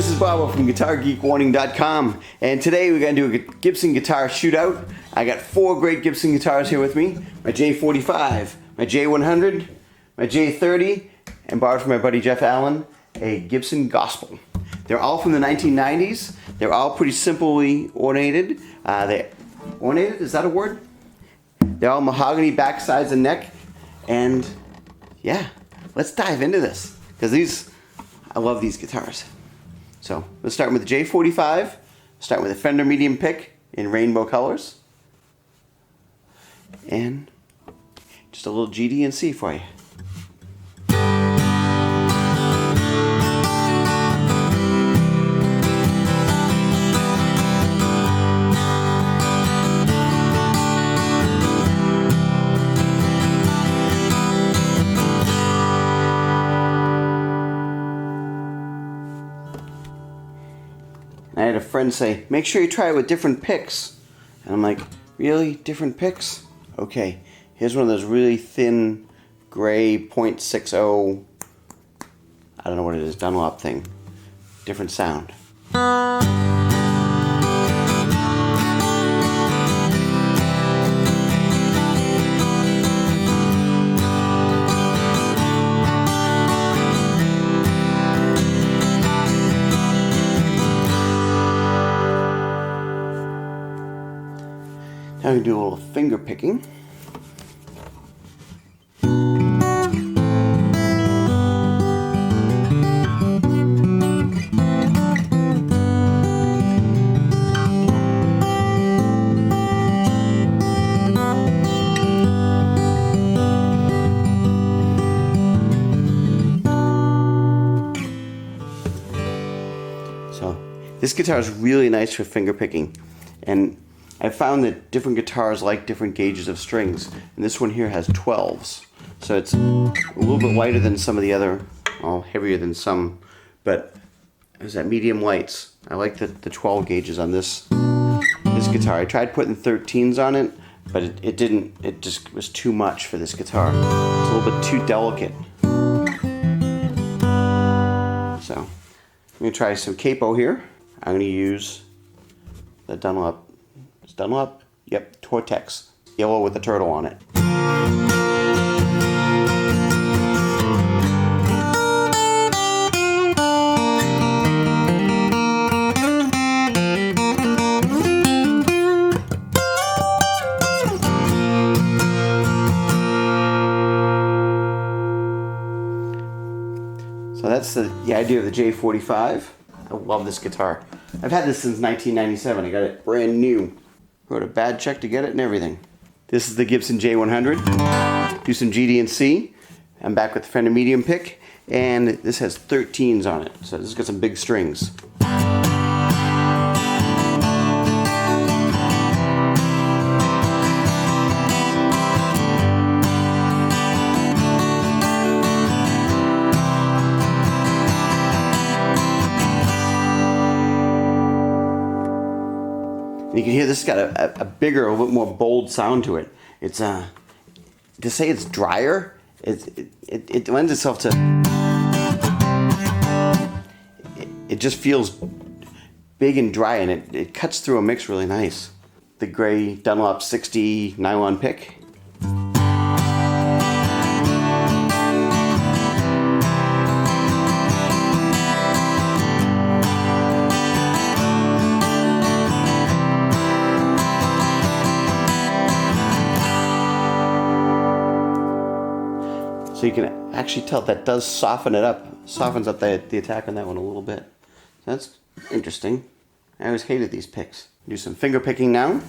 this is Bob from GuitarGeekWarning.com, and today we're going to do a Gibson guitar shootout. I got 4 great Gibson guitars here with me. My J45, my J100, my J30, and borrowed from my buddy Jeff Allen, a Gibson Gospel. They're all from the 1990s. They're all pretty simply ornated. Ornated, is that a word? They're all mahogany backsides and neck. And yeah, let's dive into this, because I love these guitars. So let's start with the J45. Start with a Fender medium pick in rainbow colors. And just a little GD&C for you. I had a friend say, make sure you try it with different picks. And I'm like, really? Different picks? Okay, here's one of those really thin, gray, .60, I don't know what it is, Dunlop thing. Different sound. Now we can do a little finger picking. So this guitar is really nice for finger picking, and I found that different guitars like different gauges of strings, and this one here has 12s, so it's a little bit lighter than some of the other, well, heavier than some, but there's that medium lights. I like the 12 gauges on this guitar. I tried putting 13s on it, but it didn't, it just was too much for this guitar. It's a little bit too delicate. So I'm going to try some capo here. I'm going to use the Dunlop. Dunlop? Yep, Tortex. Yellow with a turtle on it. So that's the idea of the J45. I love this guitar. I've had this since 1997. I got it brand new. Wrote a bad check to get it and everything. This is the Gibson J100. Do some GD&C. I'm back with the Fender medium pick, and this has 13s on it, so this has got some big strings. You can hear this has got a bigger, a little bit more bold sound to it. It's to say it's drier, it lends itself to. It just feels big and dry, and it cuts through a mix really nice. The gray Dunlop 60 nylon pick. So you can actually tell that does soften it up, softens up the attack on that one a little bit. So that's interesting. I always hated these picks. Do some finger picking now.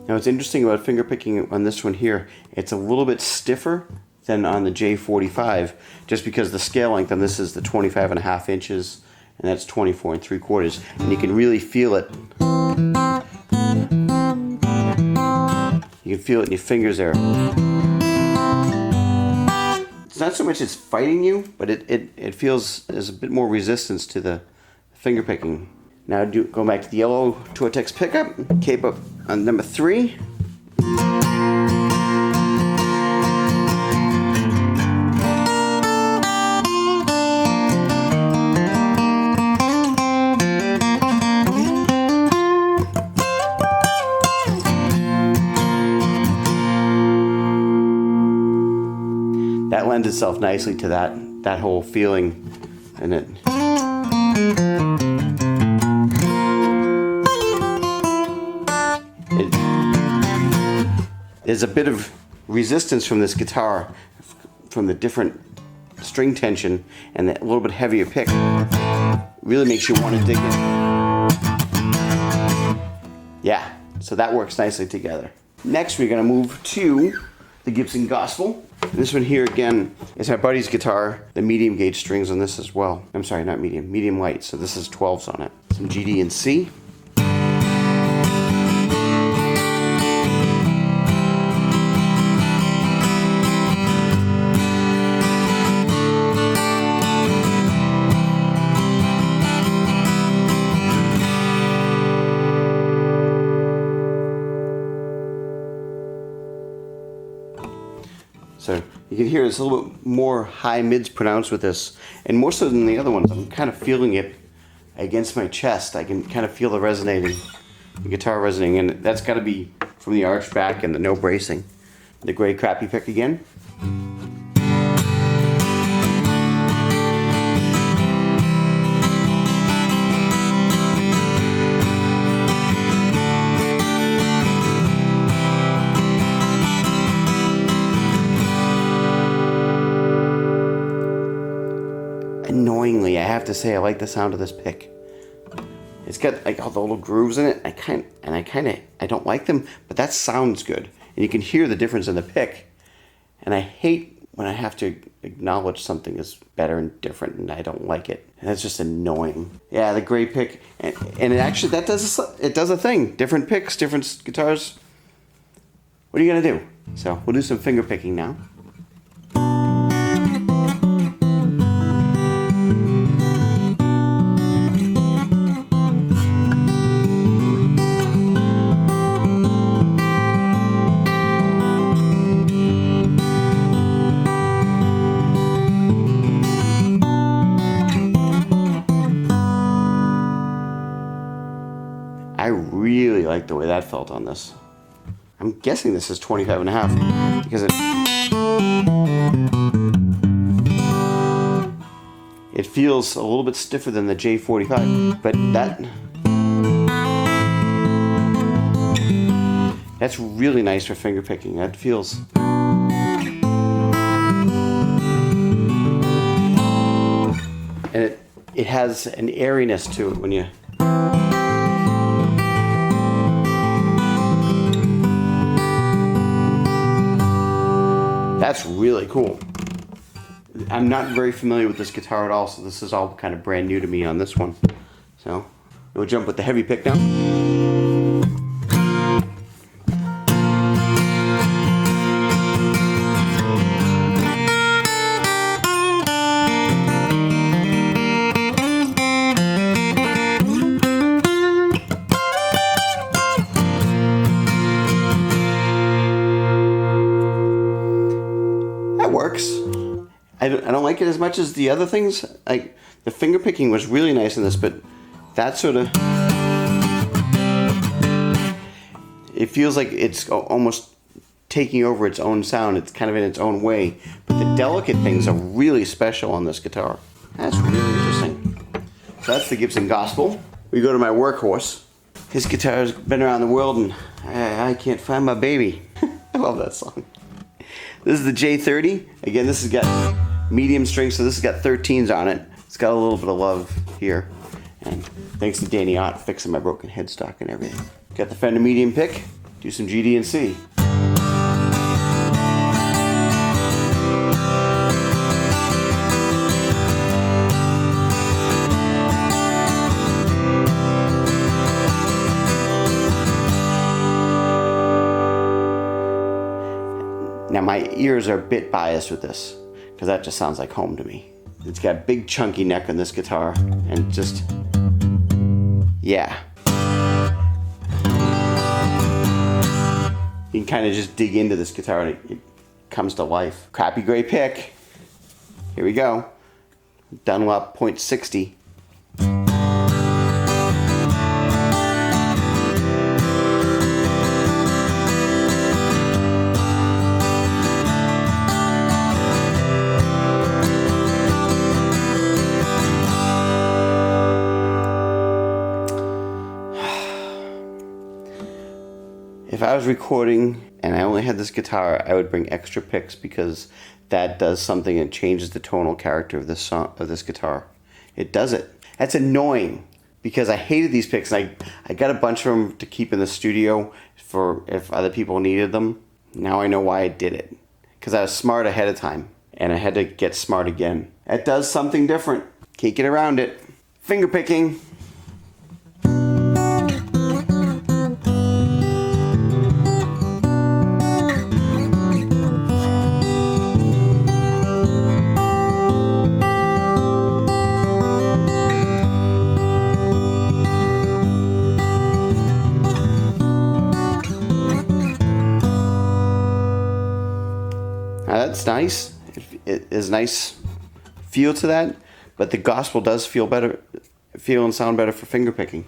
Now what's interesting about finger picking on this one here, it's a little bit stiffer than on the J45, just because the scale length on this is the 25.5 inches, and that's 24 3/4, and you can really feel it. You can feel it in your fingers there. It's not so much it's fighting you, but it feels there's a bit more resistance to the finger picking. Now go back to the yellow Tortex pickup, cape up on number 3. That lends itself nicely to that whole feeling, and there's a bit of resistance from this guitar, from the different string tension and that little bit heavier pick. Really makes you want to dig in. Yeah, so that works nicely together. Next, we're going to move to the Gibson Gospel. This one here again is my buddy's guitar, the medium gauge strings on this as well. I'm sorry, not medium light. So this is 12s on it. Some GD and C. So you can hear it's a little bit more high mids pronounced with this, and more so than the other ones. I'm kind of feeling it against my chest. I can kind of feel the guitar resonating, and that's got to be from the arch back and the no bracing. The gray crappy pick again. Annoyingly, I have to say I like the sound of this pick. It's got like all the little grooves in it. I don't like them, but that sounds good. And you can hear the difference in the pick. And I hate when I have to acknowledge something is better and different and I don't like it. And that's just annoying. Yeah, the gray pick, and it actually does a thing. Different picks, different guitars. What are you gonna do? So we'll do some finger picking now. I really like the way that felt on this. I'm guessing this is 25.5 because it feels a little bit stiffer than the J45, but that's really nice for finger picking. That feels and it has an airiness to it when you That's really cool. I'm not very familiar with this guitar at all, so this is all kind of brand new to me on this one. So we'll jump with the heavy pick now. Works. I don't like it as much as the other things. Like the finger picking was really nice in this, but that sort of it feels like it's almost taking over its own sound. It's kind of in its own way, but the delicate things are really special on this guitar. That's really interesting. So that's the Gibson Gospel. We go to my workhorse. His guitar has been around the world, and I can't find my baby. I love that song. This is the J30. Again, this has got medium strings, so this has got 13s on it. It's got a little bit of love here. And thanks to Danny Ott fixing my broken headstock and everything. Got the Fender medium pick. Do some GD and C. Now my ears are a bit biased with this because that just sounds like home to me. It's got a big chunky neck on this guitar, and just, yeah. You can kind of just dig into this guitar and it comes to life. Crappy gray pick. Here we go. Dunlop .60. If I was recording and I only had this guitar, I would bring extra picks because that does something and changes the tonal character of this song, of this guitar. It does it. That's annoying because I hated these picks. And I got a bunch of them to keep in the studio for if other people needed them. Now I know why I did it. Because I was smart ahead of time and I had to get smart again. It does something different. Can't get around it. Finger picking. That's nice. It is nice feel to that, but the gospel does feel better, feel and sound better for finger picking.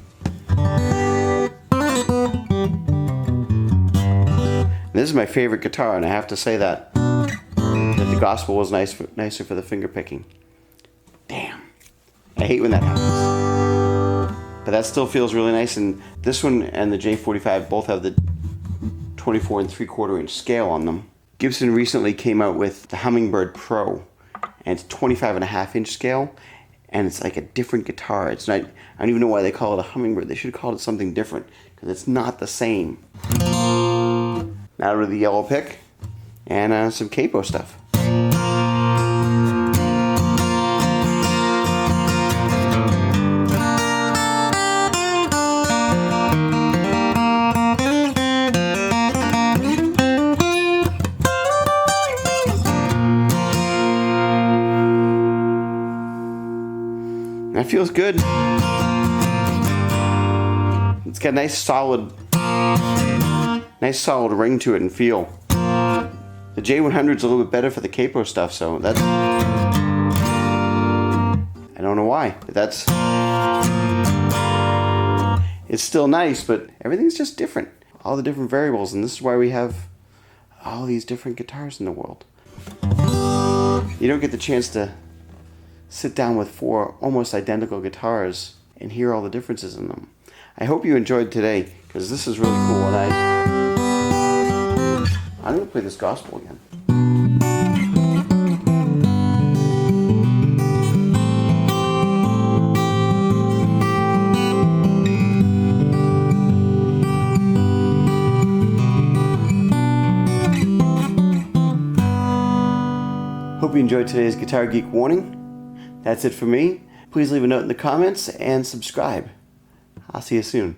This is my favorite guitar, and I have to say that the gospel was nicer for the finger picking. Damn, I hate when that happens. But that still feels really nice, and this one and the J45 both have the 24 3/4 inch scale on them. Gibson recently came out with the Hummingbird Pro, and it's 25.5 inch scale, and it's like a different guitar. It's not, I don't even know why they call it a Hummingbird. They should have called it something different, because it's not the same. Now to the yellow pick, and some capo stuff. That feels good. It's got a nice solid ring to it and feel. The J100's a little bit better for the capo stuff, so that's, I don't know why, but that's, it's still nice, but everything's just different. All the different variables, and this is why we have all these different guitars in the world. You don't get the chance to sit down with 4 almost identical guitars and hear all the differences in them. I hope you enjoyed today, because this is really cool, and I'm going to play this gospel again. Hope you enjoyed today's Guitar Geek Warning. That's it for me. Please leave a note in the comments and subscribe. I'll see you soon.